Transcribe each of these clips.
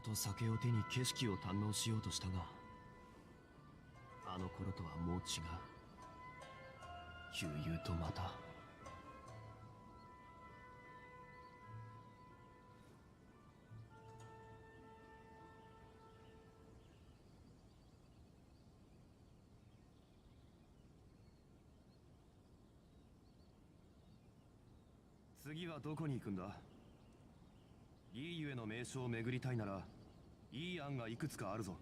と酒を手に景色を堪能しようとしたが、あの頃とはもう違う。悠々とまた次はどこに行くんだ。いいゆえの名所を巡りたいなら、いい案がいくつかあるぞ。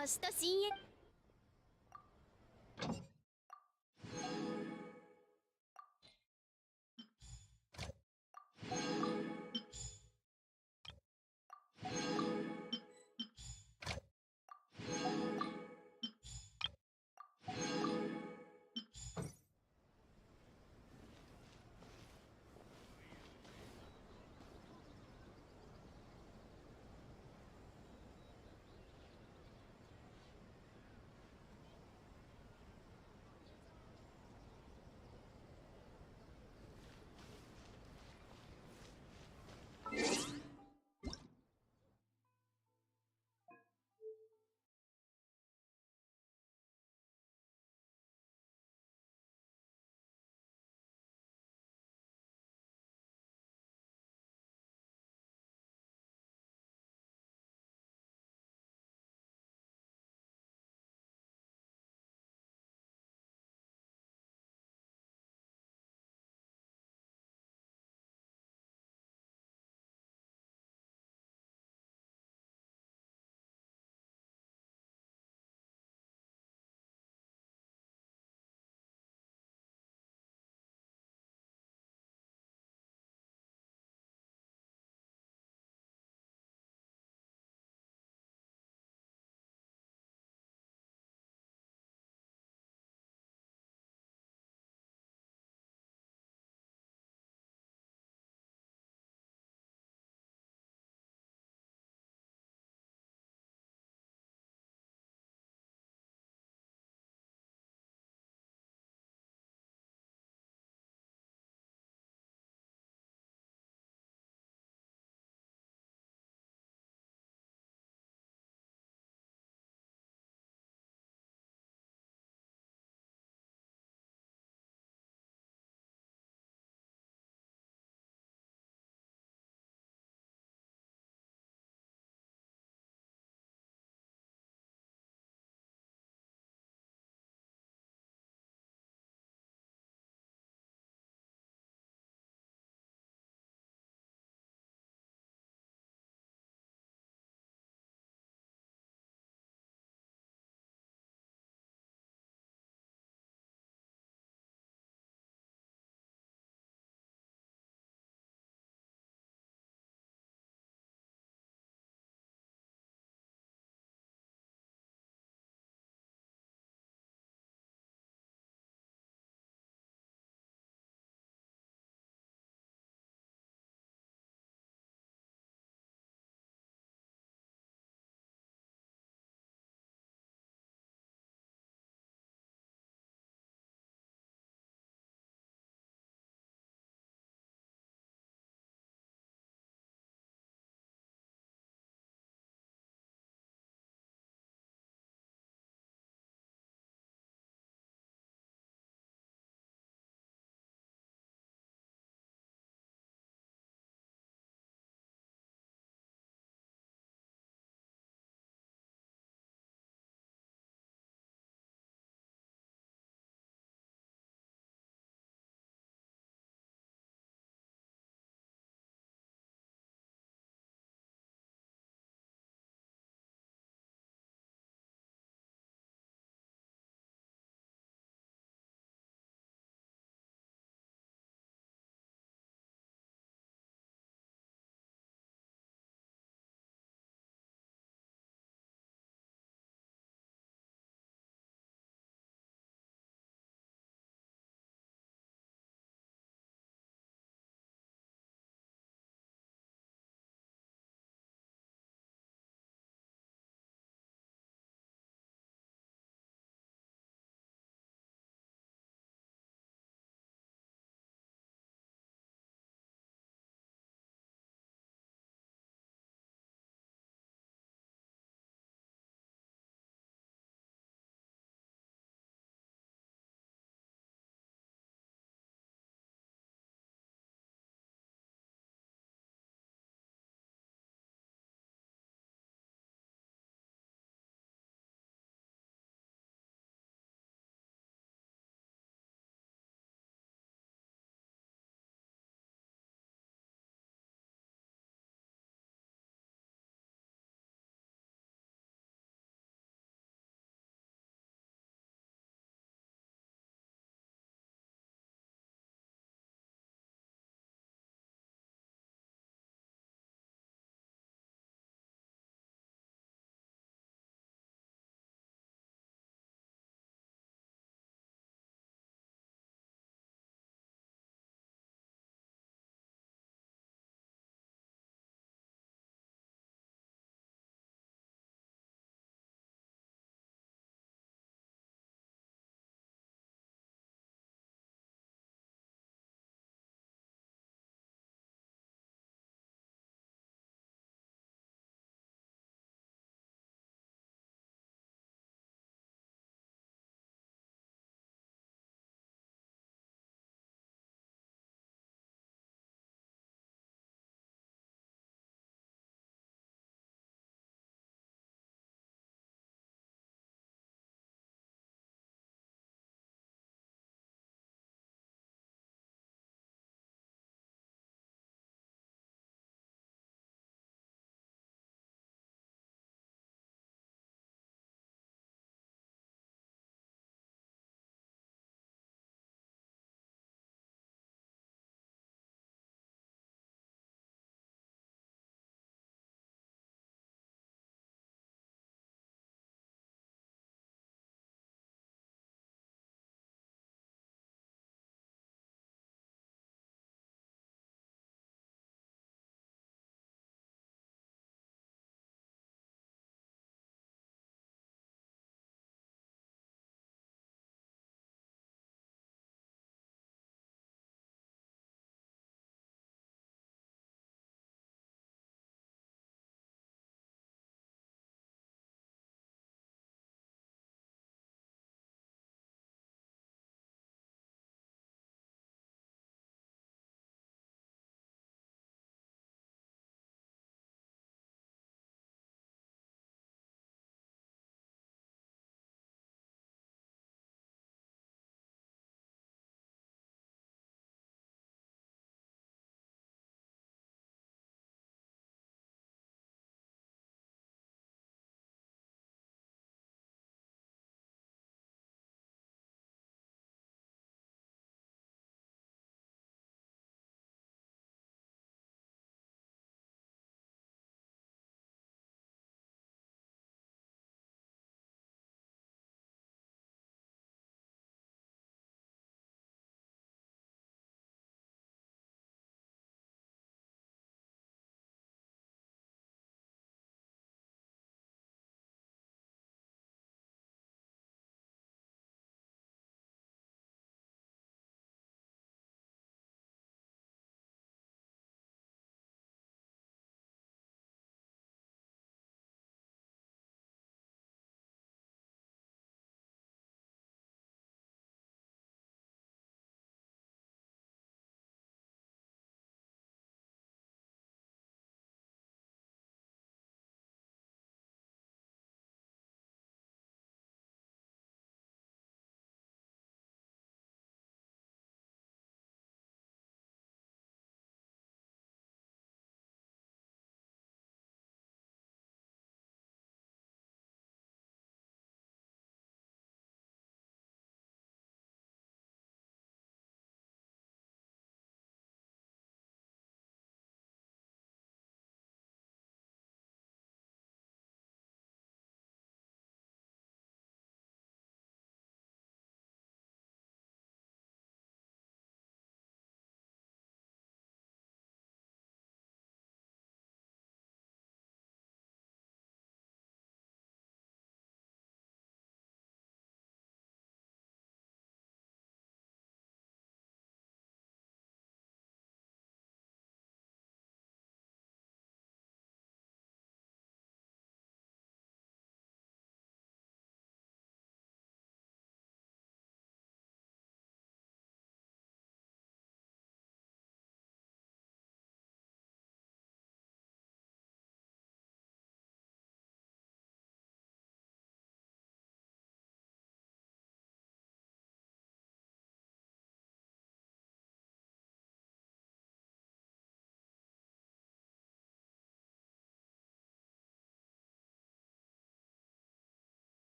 星と深淵。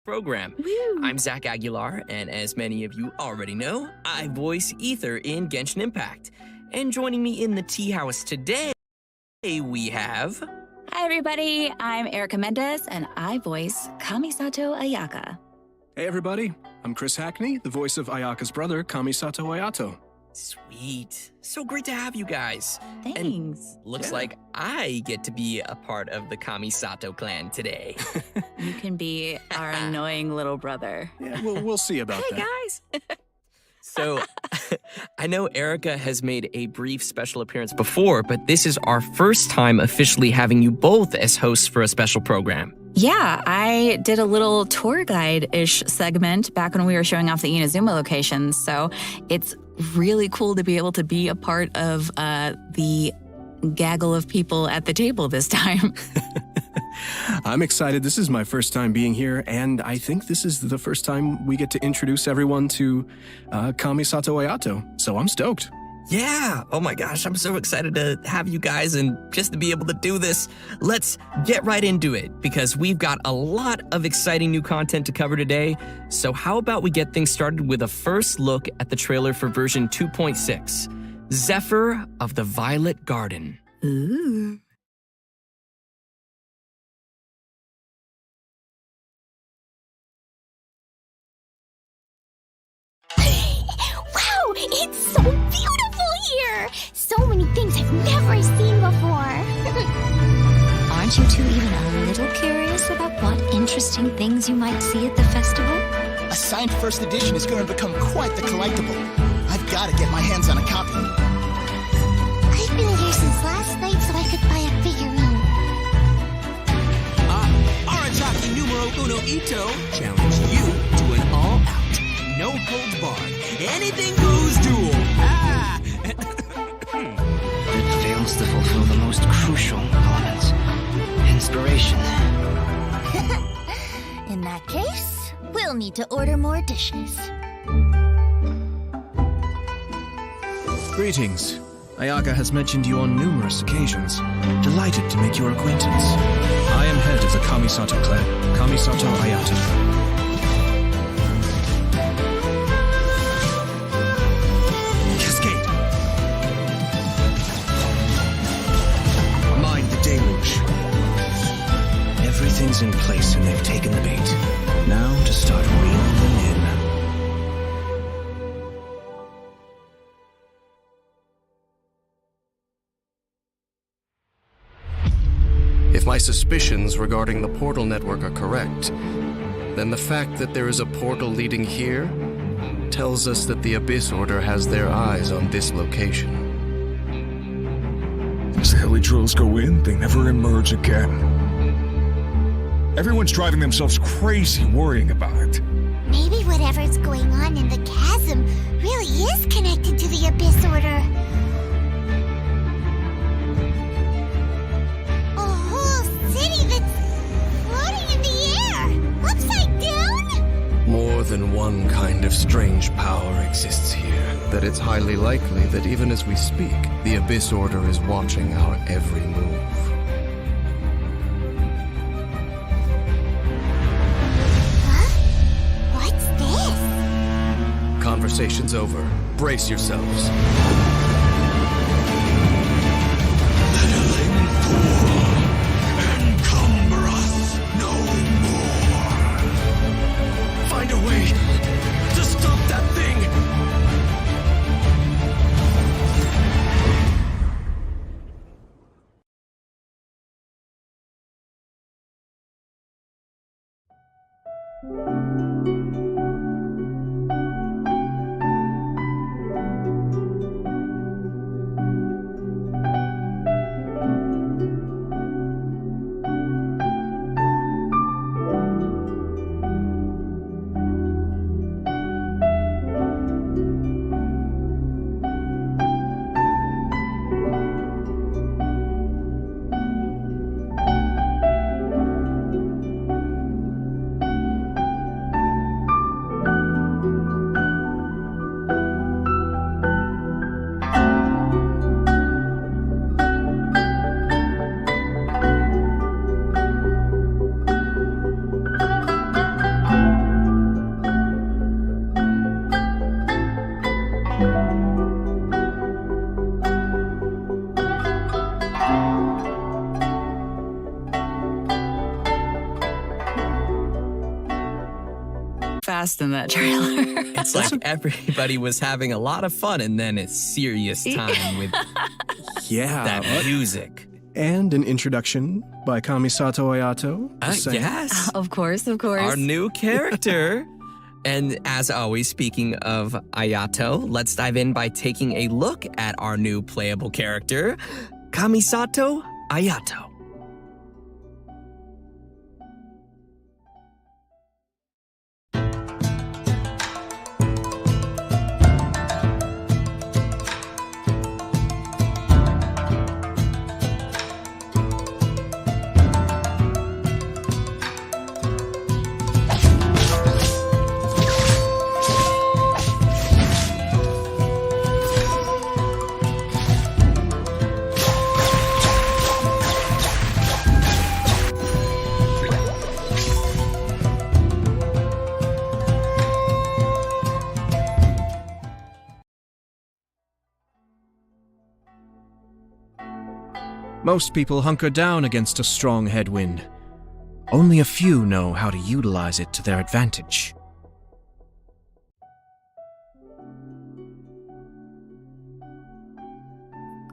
program. Woo. I'm Zach Aguilar, and as many of you already know, I voice Ether in Genshin Impact. And joining me in the tea house today, we have... Hi, everybody. I'm Erica Mendez, and I voice Kamisato Ayaka. Hey, everybody. I'm Chris Hackney, the voice of Ayaka's brother, Kamisato Ayato. Sweet. So great to have you guys. Thanks. And looks like I get to be a part of the Kamisato clan today. You can be our annoying little brother. Yeah, we'll see about Hey, that. guys. So, I know Erica has made a brief special appearance before, but this is our first time officially having you both as hosts for a special program. Yeah, I did a little tour guide-ish segment back when we were showing off the Inazuma locations, so it's really cool to be able to be a part of the gaggle of people at the table this time. I'm excited. This is my first time being here, and I think this is the first time we get to introduce everyone to Kamisato Ayato, so I'm stoked. Yeah. Oh my gosh, I'm so excited to have you guys and just to be able to do this. Let's get right into it because we've got a lot of exciting new content to cover today. So how about we get things started with a first look at the trailer for version 2.6, Zephyr of the Violet Garden. Ooh. Wow, it's so beautiful here! So many things I've never seen before. Aren't you two even a little curious about what interesting things you might see at the festival? A signed first edition is going to become quite the collectible. I've got to get my hands on a copy. I've been here since last night so I could buy a figurine. Arataki numero uno Ito challenge you to an all-out, no-holds-barred, anything-goes duel. It fails to fulfill the most crucial elements. Inspiration. In that case, we'll need to order more dishes. Greetings. Ayaka has mentioned you on numerous occasions. Delighted to make your acquaintance. I am head of the Kamisato clan, Kamisato Ayato. Cascade. Mind the deluge. Everything's in place and they've taken the bait. Now to start reeling them in. If my suspicions regarding the portal network are correct, then the fact that there is a portal leading here tells us that the Abyss Order has their eyes on this location. As the heli drills go in, they never emerge again. Everyone's driving themselves crazy worrying about it. Maybe whatever's going on in the chasm really is connected to the Abyss Order. A whole city that's floating in the air, upside down? More than one kind of strange power exists here, that it's highly likely that even as we speak, the Abyss Order is watching our every move. What's this? Conversation's over. Brace yourselves. Find a way to stop that thing! fast in that trailer. It's like everybody was having a lot of fun, and then it's serious time with that music. And an introduction by Kamisato Ayato. Yes. Of course, of course. Our new character. And as always, speaking of Ayato, let's dive in by taking a look at our new playable character, Kamisato Ayato. Most people hunker down against a strong headwind. Only a few know how to utilize it to their advantage.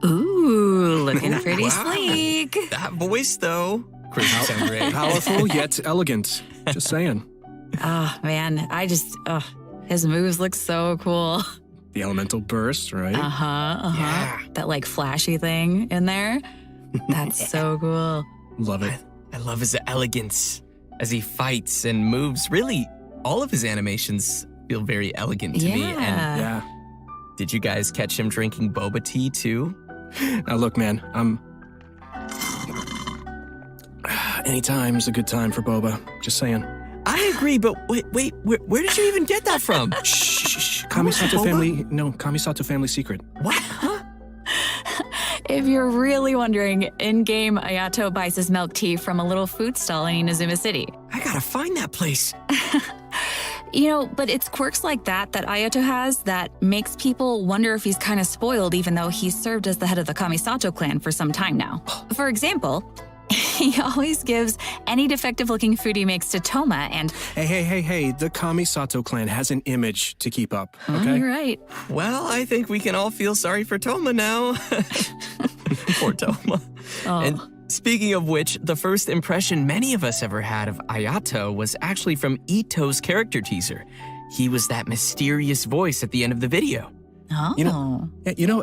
Ooh, looking pretty sleek. That voice, though. Crazy sound great. Powerful yet elegant. Just saying. Oh, man. His moves look so cool. The elemental burst, right? Yeah. That like flashy thing in there. That's so cool. Love it. I love his elegance as he fights and moves. Really, all of his animations feel very elegant to me. And did you guys catch him drinking boba tea too? Now look, man, anytime's a good time for boba. Just saying. I agree, but wait, where did you even get that from? Shh. Kamisato family, Kamisato family secret. What? Huh? If you're really wondering, in-game Ayato buys his milk tea from a little food stall in Inazuma City. I gotta find that place. But it's quirks like that Ayato has that makes people wonder if he's kind of spoiled, even though he's served as the head of the Kamisato clan for some time now. For example, he always gives any defective-looking food he makes to Toma and... Hey, the Kamisato clan has an image to keep up, okay? You're right. Well, I think we can all feel sorry for Toma now. Poor Toma. Oh. And speaking of which, the first impression many of us ever had of Ayato was actually from Ito's character teaser. He was that mysterious voice at the end of the video. Oh.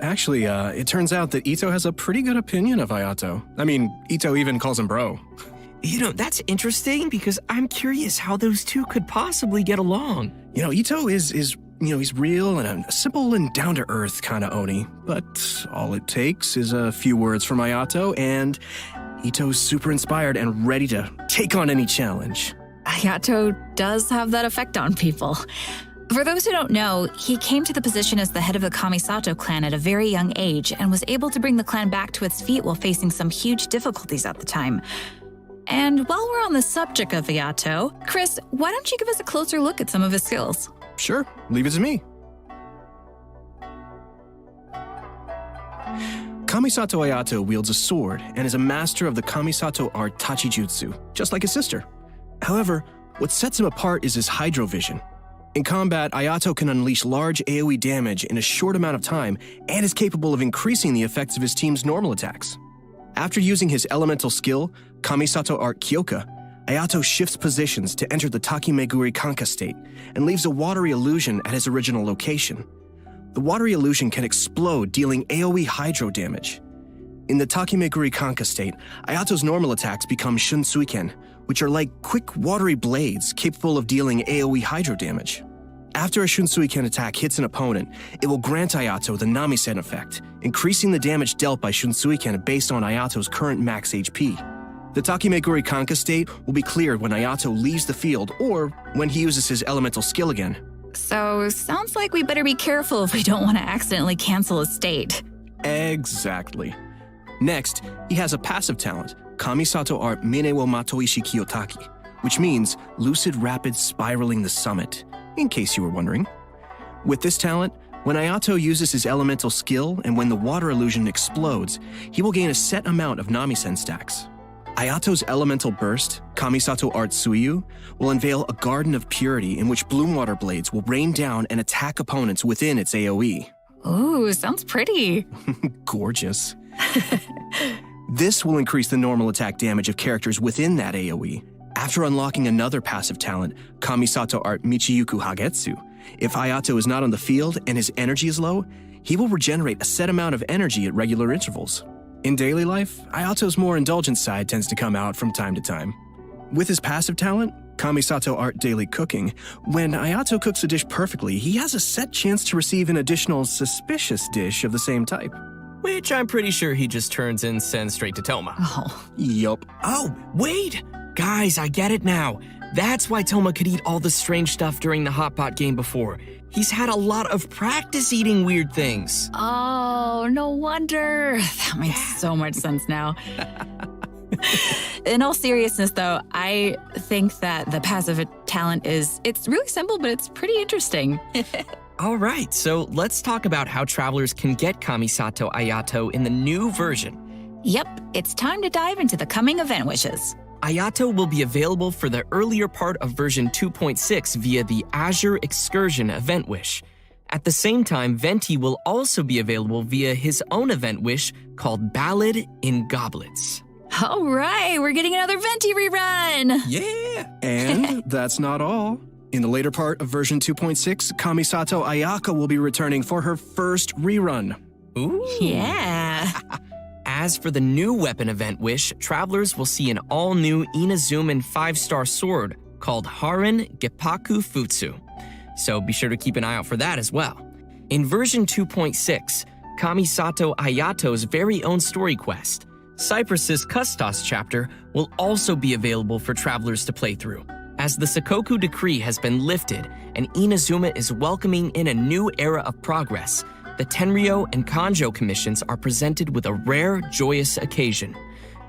Actually, it turns out that Ito has a pretty good opinion of Ayato. I mean, Ito even calls him bro. That's interesting because I'm curious how those two could possibly get along. Ito is he's real and a simple and down-to-earth kind of Oni. But all it takes is a few words from Ayato, and Ito's super inspired and ready to take on any challenge. Ayato does have that effect on people. For those who don't know, he came to the position as the head of the Kamisato clan at a very young age and was able to bring the clan back to its feet while facing some huge difficulties at the time. And while we're on the subject of Ayato, Chris, why don't you give us a closer look at some of his skills? Sure, leave it to me. Kamisato Ayato wields a sword and is a master of the Kamisato art Tachijutsu, just like his sister. However, what sets him apart is his Hydro Vision. In combat, Ayato can unleash large AoE damage in a short amount of time and is capable of increasing the effects of his team's normal attacks. After using his elemental skill, Kamisato Art Kyoka, Ayato shifts positions to enter the Takimeguri Kanka state and leaves a watery illusion at his original location. The watery illusion can explode, dealing AoE hydro damage. In the Takimeguri Kanka state, Ayato's normal attacks become Shunsuiken, which are like quick watery blades capable of dealing AoE hydro damage. After a Shunsuiken attack hits an opponent, it will grant Ayato the Namisen effect, increasing the damage dealt by Shunsuiken based on Ayato's current max HP. The Takimeguri Kanka state will be cleared when Ayato leaves the field or when he uses his elemental skill again. So, sounds like we better be careful if we don't want to accidentally cancel a state. Exactly. Next, he has a passive talent, Kamisato Art Mine wo Matoishi Kiyotaki, which means lucid rapid spiraling the summit, in case you were wondering. With this talent, when Ayato uses his elemental skill and when the water illusion explodes, he will gain a set amount of Namisen stacks. Ayato's elemental burst, Kamisato Art Suiyu, will unveil a garden of purity in which bloom water blades will rain down and attack opponents within its AoE. Ooh, sounds pretty. Gorgeous. This will increase the normal attack damage of characters within that AoE. After unlocking another passive talent, Kamisato Art Michiyuku Hagetsu, if Ayato is not on the field and his energy is low, he will regenerate a set amount of energy at regular intervals. In daily life, Ayato's more indulgent side tends to come out from time to time. With his passive talent, Kamisato Art Daily Cooking, when Ayato cooks a dish perfectly, he has a set chance to receive an additional suspicious dish of the same type. Which I'm pretty sure he just turns and sends straight to Toma. Oh. Yup. Oh, wait! Guys, I get it now. That's why Toma could eat all the strange stuff during the hot pot game before. He's had a lot of practice eating weird things. Oh, no wonder. That makes so much sense now. In all seriousness, though, I think that the passive talent it's really simple, but it's pretty interesting. All right, so let's talk about how travelers can get Kamisato Ayato in the new version. Yep, it's time to dive into the coming event wishes. Ayato will be available for the earlier part of version 2.6 via the Azure Excursion event wish. At the same time, Venti will also be available via his own event wish called Ballad in Goblets. All right, we're getting another Venti rerun. Yeah! And that's not all. In the later part of version 2.6, Kamisato Ayaka will be returning for her first rerun. Ooh! Yeah! As for the new weapon event wish, travelers will see an all-new Inazuman 5-star sword called Haran Geppaku Futsu. So be sure to keep an eye out for that as well. In version 2.6, Kamisato Ayato's very own story quest, Cypress's Custos chapter, will also be available for travelers to play through. As the Sakoku decree has been lifted and Inazuma is welcoming in a new era of progress, the Tenryo and Kanjo commissions are presented with a rare, joyous occasion.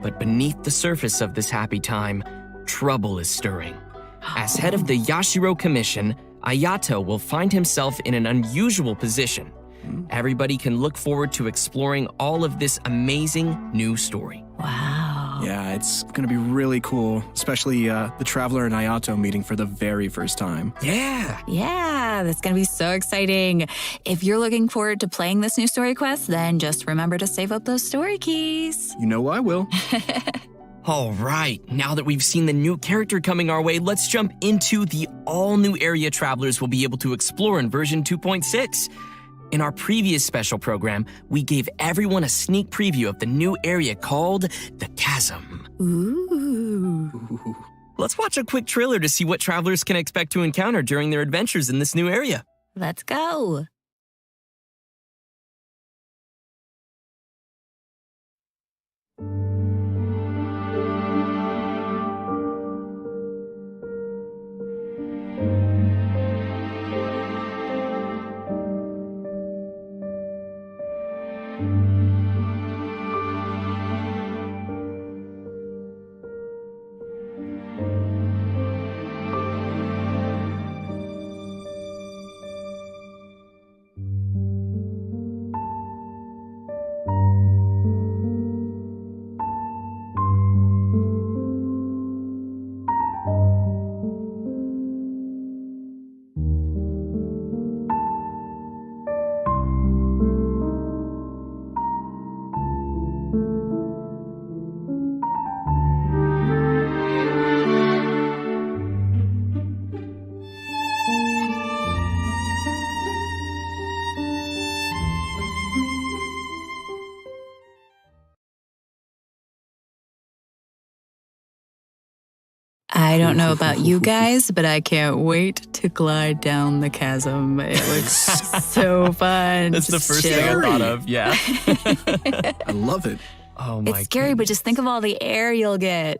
But beneath the surface of this happy time, trouble is stirring. As head of the Yashiro Commission, Ayato will find himself in an unusual position. Everybody can look forward to exploring all of this amazing new story. Wow. Yeah, it's going to be really cool, especially the Traveler and Ayato meeting for the very first time. Yeah. Yeah, that's going to be so exciting. If you're looking forward to playing this new story quest, then just remember to save up those story keys. You know I will. All right, now that we've seen the new character coming our way, let's jump into the all-new area travelers will be able to explore in version 2.6. In our previous special program, we gave everyone a sneak preview of the new area called the Chasm. Ooh. Let's watch a quick trailer to see what travelers can expect to encounter during their adventures in this new area. Let's go. I don't know about you guys, but I can't wait to glide down the chasm. It looks so fun. That's the first thing I thought of, yeah. I love it. Oh my It's scary, but just think of all the air you'll get.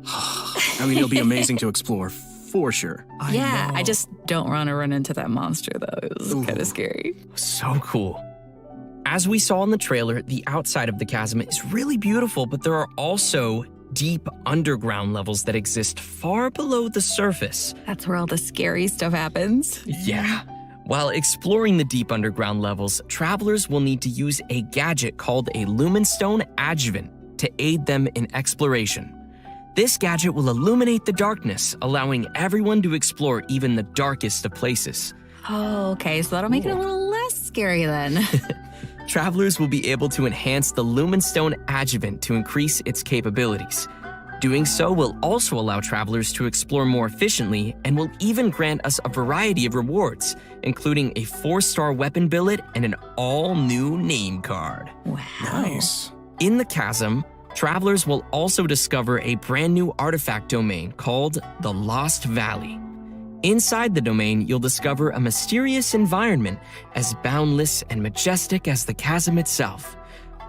I mean, it'll be amazing to explore, for sure. I just don't want to run into that monster, though. It was kind of scary. So cool. As we saw in the trailer, the outside of the chasm is really beautiful, but there are also deep underground levels that exist far below the surface. That's where all the scary stuff happens. Yeah. While exploring the deep underground levels, travelers will need to use a gadget called a Lumenstone Adjuvant to aid them in exploration. This gadget will illuminate the darkness, allowing everyone to explore even the darkest of places. Oh, okay, so that'll make it a little less scary then. Travelers will be able to enhance the Lumenstone adjuvant to increase its capabilities. Doing so will also allow travelers to explore more efficiently and will even grant us a variety of rewards, including a 4-star weapon billet and an all-new name card. Wow. Nice. In the chasm, travelers will also discover a brand new artifact domain called the Lost Valley. Inside the domain, you'll discover a mysterious environment as boundless and majestic as the chasm itself.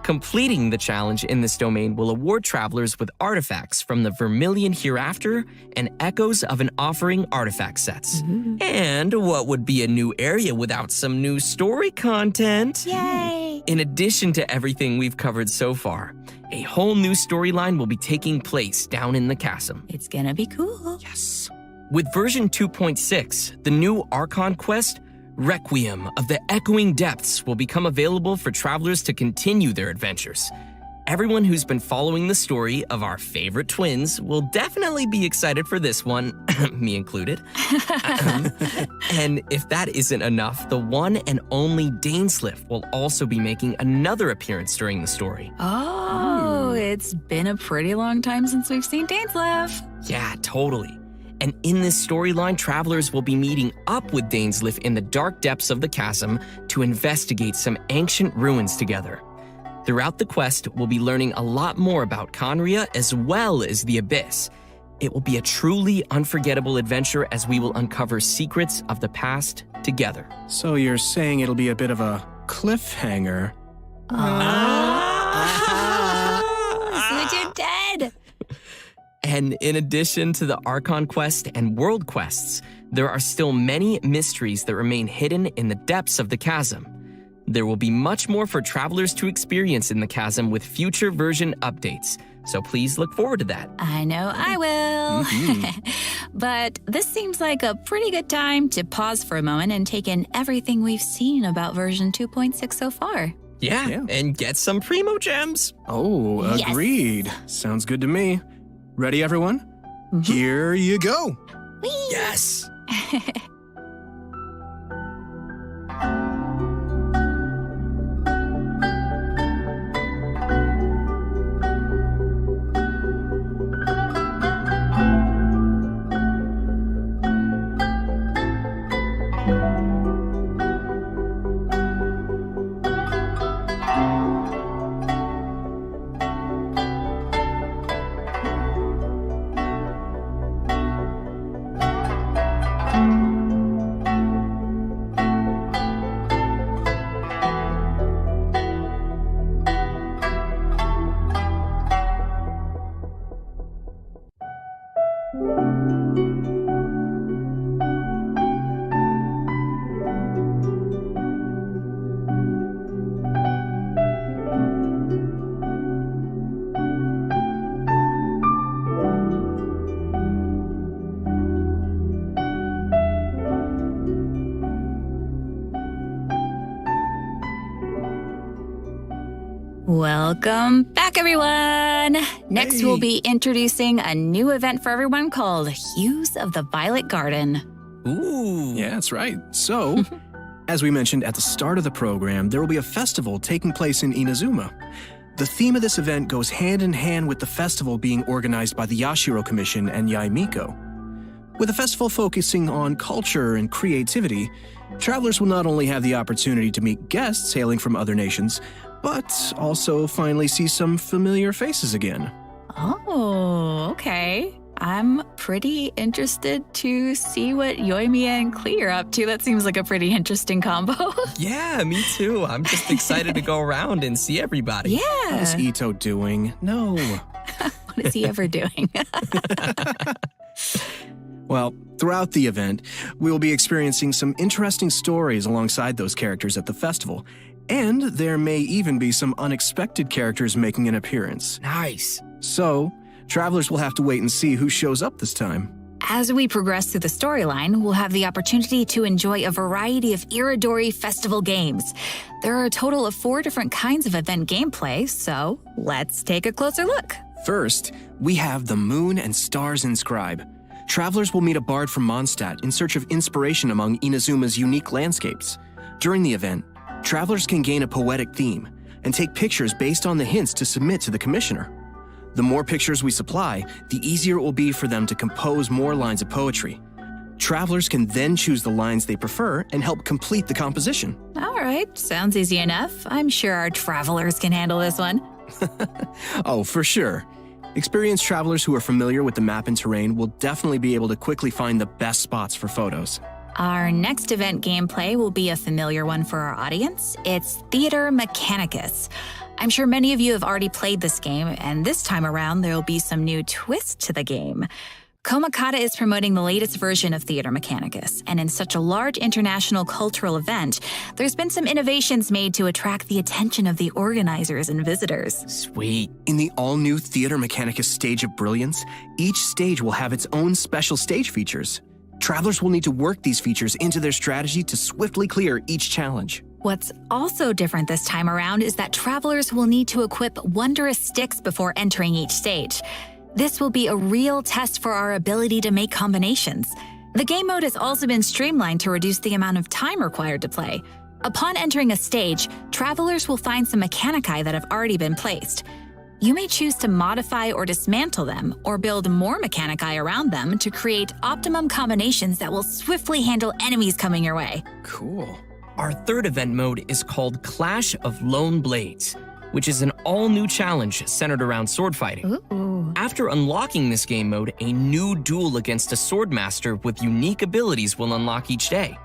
Completing the challenge in this domain will award travelers with artifacts from the Vermilion Hereafter and Echoes of an Offering artifact sets. And what would be a new area without some new story content? Yay! In addition to everything we've covered so far, a whole new storyline will be taking place down in the chasm. It's gonna be cool. Yes. With version 2.6, the new Archon quest, Requiem of the Echoing Depths, will become available for travelers to continue their adventures. Everyone who's been following the story of our favorite twins will definitely be excited for this one, me included. And if that isn't enough, the one and only Dainsliff will also be making another appearance during the story. Oh, it's been a pretty long time since we've seen Dainsliff. Yeah, totally. And in this storyline, travelers will be meeting up with Dainsliff in the dark depths of the chasm to investigate some ancient ruins together. Throughout the quest, we'll be learning a lot more about Conria as well as the Abyss. It will be a truly unforgettable adventure as we will uncover secrets of the past together. So you're saying it'll be a bit of a cliffhanger? Switch it dead! And in addition to the Archon quest and world quests, there are still many mysteries that remain hidden in the depths of the chasm. There will be much more for travelers to experience in the chasm with future version updates, so please look forward to that. I know I will. But this seems like a pretty good time to pause for a moment and take in everything we've seen about version 2.6 so far. Yeah, and get some Primo Gems. Oh, Yes. agreed. Sounds good to me. Ready, everyone? Here you go. Yes! Welcome back, everyone. Next, we'll be introducing a new event for everyone called Hues of the Violet Garden. Ooh. Yeah, that's right. So, as we mentioned at the start of the program, there will be a festival taking place in Inazuma. The theme of this event goes hand in hand with the festival being organized by the Yashiro Commission and Yaimiko. With a festival focusing on culture and creativity, travelers will not only have the opportunity to meet guests hailing from other nations, but also finally see some familiar faces again. Oh, okay. I'm pretty interested to see what Yoimiya and Klee are up to. That seems like a pretty interesting combo. Yeah, me too. I'm just excited to go around and see everybody. Yeah. What is Ito doing? No. What is he ever doing? Well, throughout the event, we will be experiencing some interesting stories alongside those characters at the festival. And there may even be some unexpected characters making an appearance. Nice. So, travelers will have to wait and see who shows up this time. As we progress through the storyline, we'll have the opportunity to enjoy a variety of Iridori festival games. There are a total of 4 different kinds of event gameplay, so let's take a closer look. First, we have the Moon and Stars Inscribe. Travelers will meet a bard from Mondstadt in search of inspiration among Inazuma's unique landscapes. During the event, travelers can gain a poetic theme and take pictures based on the hints to submit to the commissioner. The more pictures we supply, the easier it will be for them to compose more lines of poetry. Travelers can then choose the lines they prefer and help complete the composition. All right, sounds easy enough. I'm sure our travelers can handle this one. Oh, for sure. Experienced travelers who are familiar with the map and terrain will definitely be able to quickly find the best spots for photos. Our next event gameplay will be a familiar one for our audience. It's Theater Mechanicus. I'm sure many of you have already played this game, and this time around there will be some new twist to the game. Komakata is promoting the latest version of Theater Mechanicus, and in such a large international cultural event, there's been some innovations made to attract the attention of the organizers and visitors. Sweet. In the all-new Theater Mechanicus Stage of Brilliance, each stage will have its own special stage features. Travelers will need to work these features into their strategy to swiftly clear each challenge. What's also different this time around is that travelers will need to equip wondrous sticks before entering each stage. This will be a real test for our ability to make combinations. The game mode has also been streamlined to reduce the amount of time required to play. Upon entering a stage, travelers will find some mechanici that have already been placed. You may choose to modify or dismantle them, or build more mechanici around them to create optimum combinations that will swiftly handle enemies coming your way. Cool. Our third event mode is called Clash of Lone Blades, which is an all-new challenge centered around sword fighting. Ooh. After unlocking this game mode, a new duel against a swordmaster with unique abilities will unlock each day.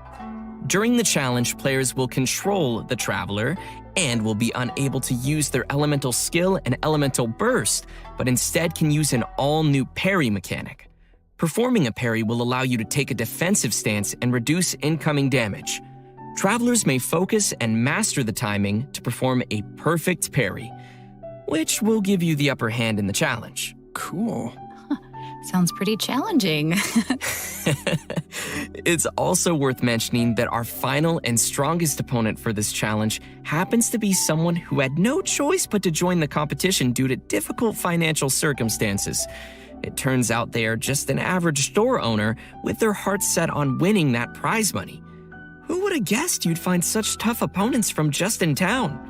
During the challenge, players will control the traveler and will be unable to use their elemental skill and elemental burst, but instead can use an all-new parry mechanic. Performing a parry will allow you to take a defensive stance and reduce incoming damage. Travelers may focus and master the timing to perform a perfect parry, which will give you the upper hand in the challenge. Cool. Sounds pretty challenging. It's also worth mentioning that our final and strongest opponent for this challenge happens to be someone who had no choice but to join the competition due to difficult financial circumstances. It turns out they are just an average store owner with their hearts set on winning that prize money. Who would have guessed you'd find such tough opponents from just in town?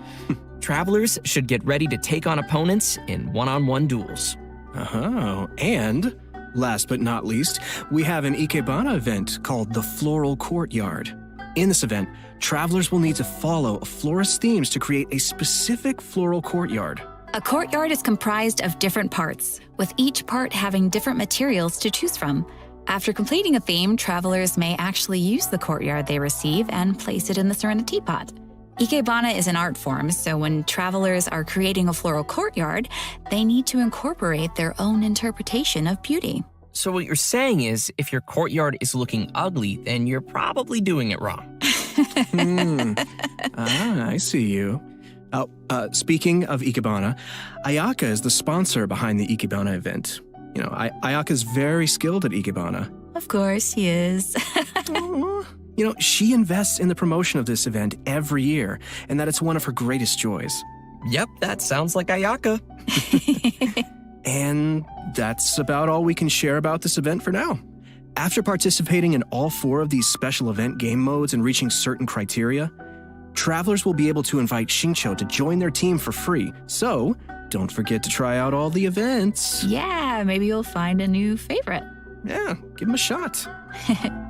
Travelers should get ready to take on opponents in one-on-one duels. Oh, and last but not least, we have an Ikebana event called the Floral Courtyard. In this event, travelers will need to follow a florist's themes to create a specific floral courtyard. A courtyard is comprised of different parts, with each part having different materials to choose from. After completing a theme, travelers may actually use the courtyard they receive and place it in the Serenity Pot. Ikebana is an art form, so when travelers are creating a floral courtyard, they need to incorporate their own interpretation of beauty. So what you're saying is, if your courtyard is looking ugly, then you're probably doing it wrong. I see you. Speaking of Ikebana, Ayaka is the sponsor behind the Ikebana event. You know, Ayaka's very skilled at Ikebana. Of course he is. You know, she invests in the promotion of this event every year, and that it's one of her greatest joys. Yep, that sounds like Ayaka. And that's about all we can share about this event for now. After participating in all 4 of these special event game modes and reaching certain criteria, travelers will be able to invite Xingqiu to join their team for free. So, don't forget to try out all the events. Yeah, maybe you'll find a new favorite. Yeah, give them a shot.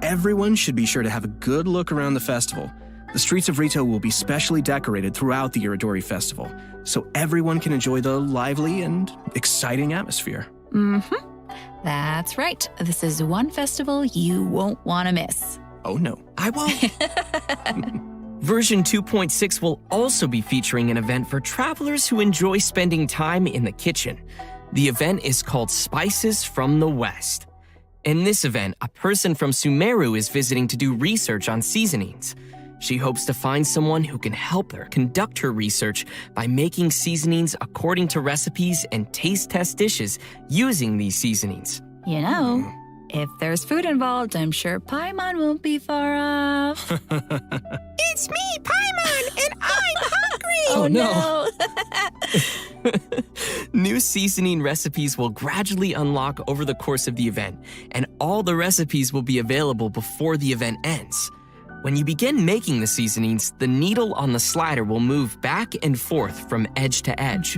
Everyone should be sure to have a good look around the festival. The streets of Rito will be specially decorated throughout the Iridori Festival, so everyone can enjoy the lively and exciting atmosphere. That's right. This is one festival you won't want to miss. Oh no. I won't. Version 2.6 will also be featuring an event for travelers who enjoy spending time in the kitchen. The event is called Spices from the West. In this event, a person from Sumeru is visiting to do research on seasonings. She hopes to find someone who can help her conduct her research by making seasonings according to recipes and taste test dishes using these seasonings. You know, if there's food involved, I'm sure Paimon won't be far off. It's me, Paimon, and I'm hungry! Oh no! New seasoning recipes will gradually unlock over the course of the event, and all the recipes will be available before the event ends. When you begin making the seasonings, the needle on the slider will move back and forth from edge to edge.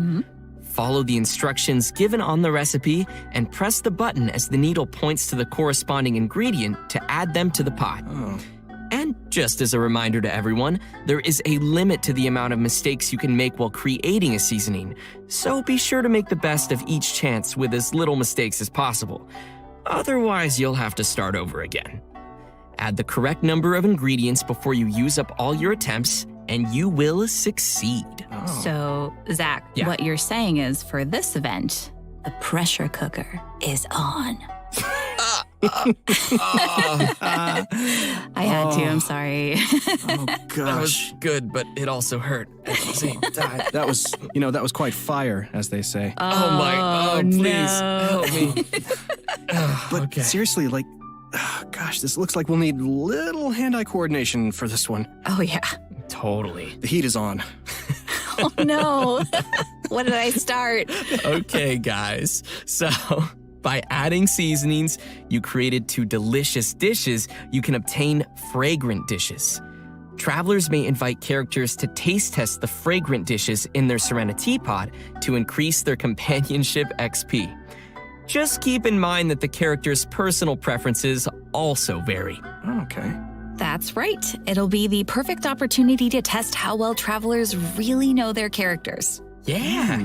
Follow the instructions given on the recipe and press the button as the needle points to the corresponding ingredient to add them to the pot. And just as a reminder to everyone, there is a limit to the amount of mistakes you can make while creating a seasoning, so be sure to make the best of each chance with as little mistakes as possible. Otherwise, you'll have to start over again. Add the correct number of ingredients before you use up all your attempts, and you will succeed. So, Zach, what you're saying is for this event, the pressure cooker is on. I had to, I'm sorry. Oh, gosh. That was good, but it also hurt at the same time. That was quite fire, as they say. Please help me. But seriously, gosh, this looks like we'll need little hand-eye coordination for this one. Oh, yeah. Totally. The heat is on. Oh, no. What did I start? Okay, guys. So, by adding seasonings you created to delicious dishes, you can obtain fragrant dishes. Travelers may invite characters to taste test the fragrant dishes in their Serenity Pod to increase their companionship XP. Just keep in mind that the character's personal preferences also vary. Okay. That's right. It'll be the perfect opportunity to test how well travelers really know their characters. Yeah.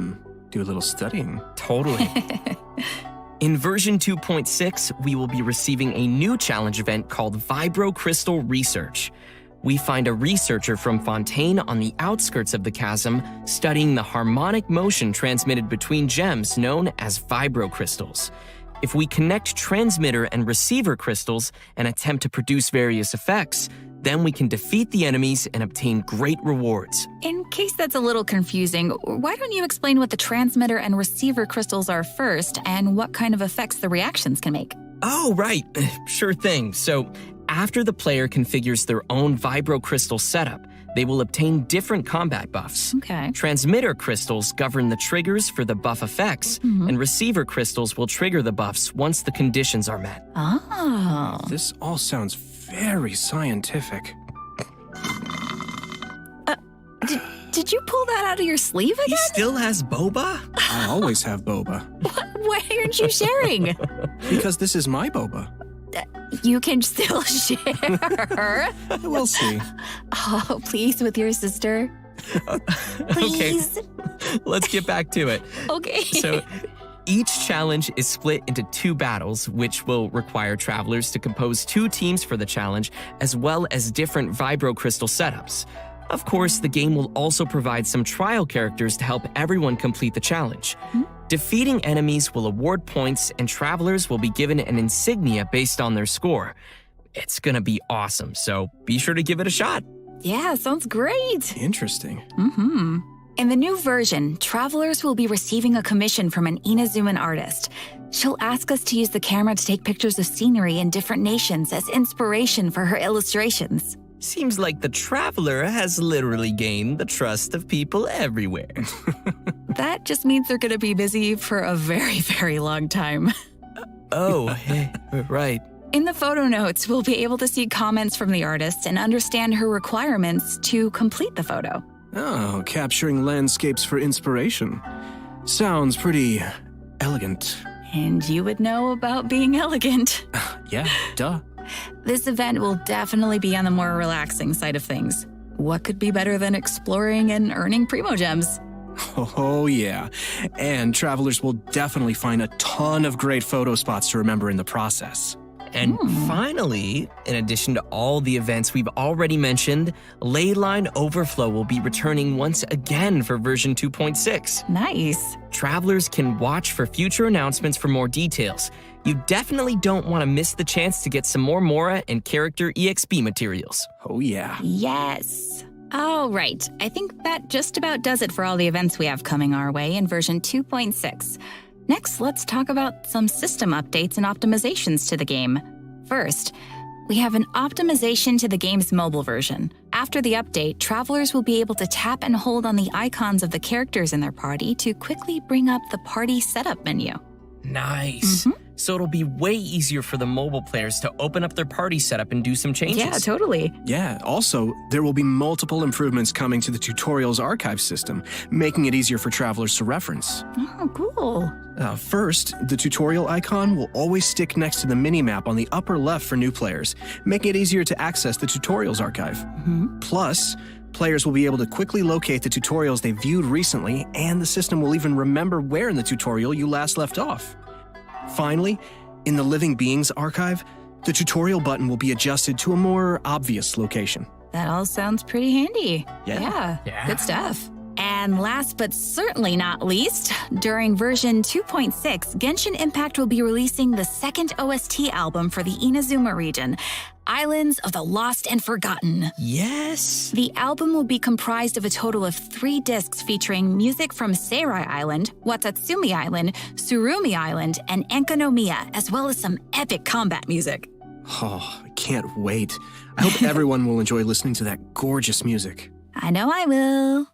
Do a little studying. Totally. In version 2.6, we will be receiving a new challenge event called Vibro Crystal Research. We find a researcher from Fontaine on the outskirts of the chasm studying the harmonic motion transmitted between gems known as vibro crystals. If we connect transmitter and receiver crystals and attempt to produce various effects, then we can defeat the enemies and obtain great rewards. In case that's a little confusing, why don't you explain what the transmitter and receiver crystals are first and what kind of effects the reactions can make? Oh, right. Sure thing. So, after the player configures their own vibro crystal setup, they will obtain different combat buffs. Okay. Transmitter crystals govern the triggers for the buff effects, and receiver crystals will trigger the buffs once the conditions are met. Oh. This all sounds very scientific. Did you pull that out of your sleeve again? He still has boba? I always have boba. Why aren't you sharing? Because this is my boba. You can still share. We'll see. Oh, please, with your sister. Please. Okay, let's get back to it. Okay. So, each challenge is split into 2 battles, which will require travelers to compose 2 teams for the challenge, as well as different vibro crystal setups. Of course, the game will also provide some trial characters to help everyone complete the challenge. Defeating enemies will award points, and travelers will be given an insignia based on their score. It's gonna be awesome, so be sure to give it a shot. Yeah, sounds great. Interesting. In the new version, travelers will be receiving a commission from an Inazuman artist. She'll ask us to use the camera to take pictures of scenery in different nations as inspiration for her illustrations. Seems like the traveler has literally gained the trust of people everywhere. That just means they're gonna be busy for a very, very long time. Right. In the photo notes, we'll be able to see comments from the artist and understand her requirements to complete the photo. Oh, capturing landscapes for inspiration. Sounds pretty elegant. And you would know about being elegant. Yeah, duh. This event will definitely be on the more relaxing side of things. What could be better than exploring and earning Primo Gems? Oh, yeah. And travelers will definitely find a ton of great photo spots to remember in the process. And finally, in addition to all the events we've already mentioned, Leyline Overflow will be returning once again for version 2.6. Nice. Travelers can watch for future announcements for more details. You definitely don't want to miss the chance to get some more Mora and character EXP materials. Oh, yeah. Yes. All right. I think that just about does it for all the events we have coming our way in version 2.6. Next, let's talk about some system updates and optimizations to the game. First, we have an optimization to the game's mobile version. After the update, travelers will be able to tap and hold on the icons of the characters in their party to quickly bring up the party setup menu. Nice. So it'll be way easier for the mobile players to open up their party setup and do some changes. Yeah, totally. Yeah, also, there will be multiple improvements coming to the tutorials archive system, making it easier for travelers to reference. Oh, cool. First, the tutorial icon will always stick next to the mini-map on the upper left for new players, making it easier to access the tutorials archive. Plus, players will be able to quickly locate the tutorials they viewed recently, and the system will even remember where in the tutorial you last left off. Finally, in the Living Beings archive, the tutorial button will be adjusted to a more obvious location. That all sounds pretty handy. Yeah. Good stuff. And last but certainly not least, during version 2.6, Genshin Impact will be releasing the second OST album for the Inazuma region, Islands of the Lost and Forgotten. Yes. The album will be comprised of a total of 3 discs featuring music from Seirai Island, Watatsumi Island, Surumi Island, and Enkanomiya, as well as some epic combat music. Oh, I can't wait. I hope everyone will enjoy listening to that gorgeous music. I know I will.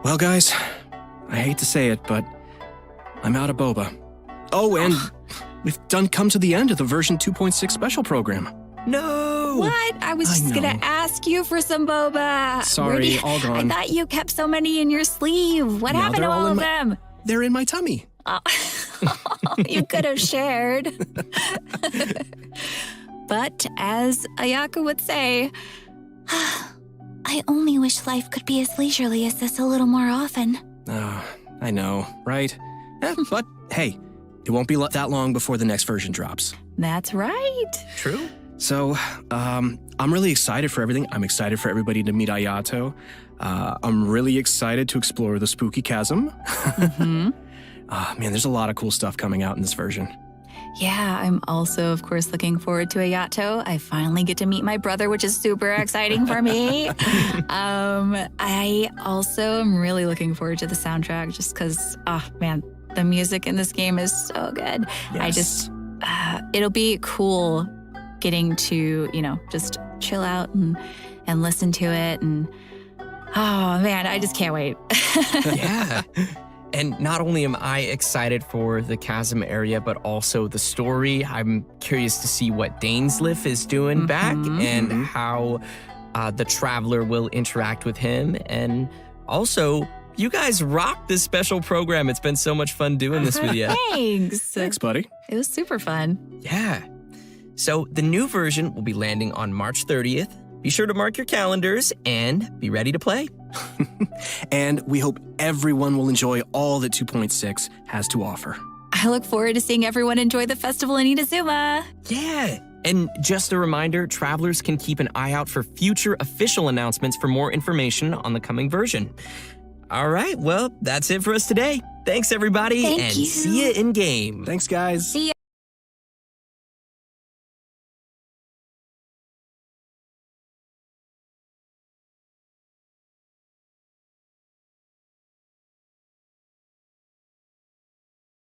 Well, guys, I hate to say it, but I'm out of boba. Oh, and we've come to the end of the version 2.6 special program. No! What? I was just gonna ask you for some boba. Sorry, all gone. I thought you kept so many in your sleeve. What happened to all of them? They're in my tummy. You could have shared. But as Ayaka would say, I only wish life could be as leisurely as this a little more often. I know, right? But hey, it won't be that long before the next version drops. That's right. True. So, I'm really excited for everything. I'm excited for everybody to meet Ayato. I'm really excited to explore the spooky chasm. Man, there's a lot of cool stuff coming out in this version. Yeah, I'm also, of course, looking forward to Ayato. I finally get to meet my brother, which is super exciting for me. I also am really looking forward to the soundtrack just because, man, the music in this game is so good. Yes. It'll be cool getting to, just chill out and listen to it. And, oh, man, I just can't wait. Yeah. And not only am I excited for the chasm area, but also the story. I'm curious to see what Dainsleif is doing back and how the Traveler will interact with him. And also, you guys rocked this special program. It's been so much fun doing this with you. Thanks. Thanks, buddy. It was super fun. Yeah. So the new version will be landing on March 30th. Be sure to mark your calendars and be ready to play. And we hope everyone will enjoy all that 2.6 has to offer. I look forward to seeing everyone enjoy the festival in Inazuma. Yeah. And just a reminder, travelers can keep an eye out for future official announcements for more information on the coming version. All right, well, that's it for us today. Thanks, everybody, Thank and you. see you in game. Thanks, guys. See ya.